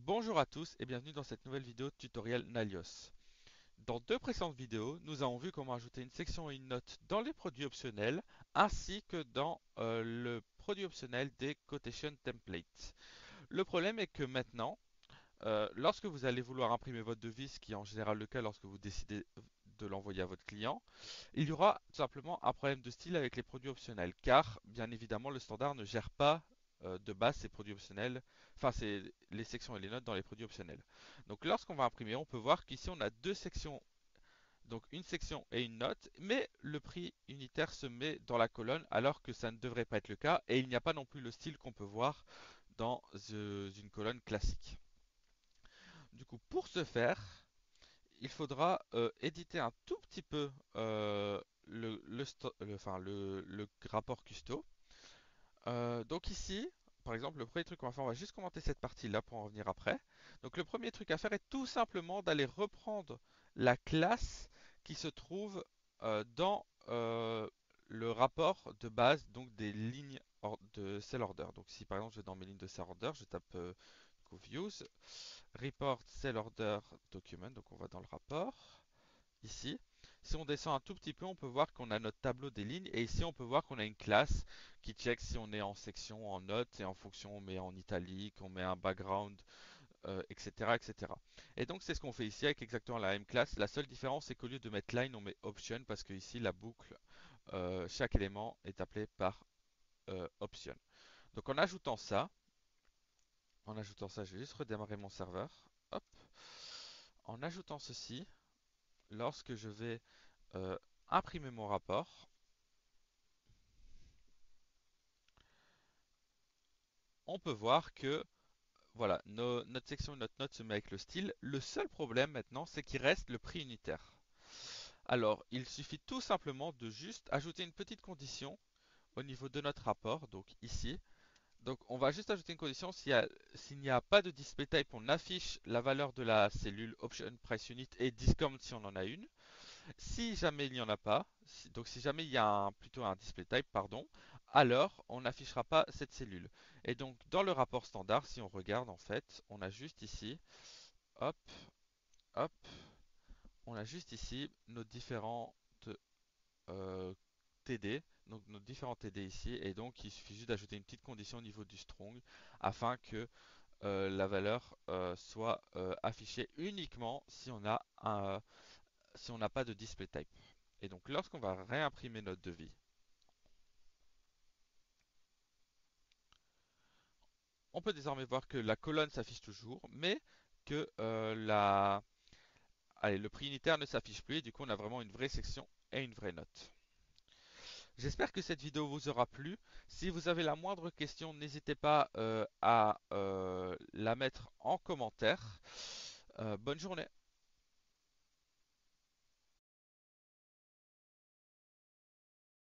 Bonjour à tous et bienvenue dans cette nouvelle vidéo tutoriel Nalios. Dans deux précédentes vidéos, nous avons vu comment ajouter une section et une note dans les produits optionnels ainsi que dans le produit optionnel des quotation templates. Le problème est que maintenant, lorsque vous allez vouloir imprimer votre devis, ce qui est en général le cas lorsque vous décidez de l'envoyer à votre client, il y aura tout simplement un problème de style avec les produits optionnels, car bien évidemment le standard ne gère pas de base ces produits optionnels, enfin c'est les sections et les notes dans les produits optionnels. Donc lorsqu'on va imprimer, on peut voir qu'ici on a deux sections, donc une section et une note, mais le prix unitaire se met dans la colonne alors que ça ne devrait pas être le cas, et il n'y a pas non plus le style qu'on peut voir dans une colonne classique. Du coup, pour ce faire, il faudra éditer un tout petit peu le rapport custo. Donc ici, par exemple, le premier truc qu'on va faire, on va juste commenter cette partie-là pour en revenir après. Donc le premier truc à faire est tout simplement d'aller reprendre la classe qui se trouve dans le rapport de base, donc des lignes de sell order. Donc si par exemple je vais dans mes lignes de sell order, je tape views, report sell order document, donc on va dans le rapport ici. Si on descend un tout petit peu, on peut voir qu'on a notre tableau des lignes et ici on peut voir qu'on a une classe qui check si on est en section, en note et en fonction on met en italique, on met un background, etc., etc. Et donc c'est ce qu'on fait ici avec exactement la même classe. La seule différence c'est qu'au lieu de mettre line, on met option parce que ici la boucle, chaque élément est appelé par option. Donc en ajoutant ça, je vais juste redémarrer mon serveur. Hop. En ajoutant ceci, lorsque je vais euh, imprimer mon rapport, on peut voir que voilà, notre section et notre note se met avec le style. Le seul problème maintenant, c'est qu'il reste le prix unitaire. Alors, il suffit tout simplement de juste ajouter une petite condition au niveau de notre rapport, donc ici. Donc, on va juste ajouter une condition. S'il n'y a pas de display type, on affiche la valeur de la cellule option price unit et discount si on en a une. Si jamais il n'y en a pas, donc si jamais il y a plutôt un display type, pardon, alors on n'affichera pas cette cellule. Et donc dans le rapport standard, si on regarde en fait, on a juste ici, hop, hop, on a juste ici nos différentes TD, donc nos différents TD ici, et donc il suffit juste d'ajouter une petite condition au niveau du strong afin que la valeur soit affichée uniquement si on n'a pas de display type. Et donc lorsqu'on va réimprimer notre devis, on peut désormais voir que la colonne s'affiche toujours, mais que le prix unitaire ne s'affiche plus. Et du coup, on a vraiment une vraie section et une vraie note. J'espère que cette vidéo vous aura plu. Si vous avez la moindre question, n'hésitez pas à la mettre en commentaire. Bonne journée.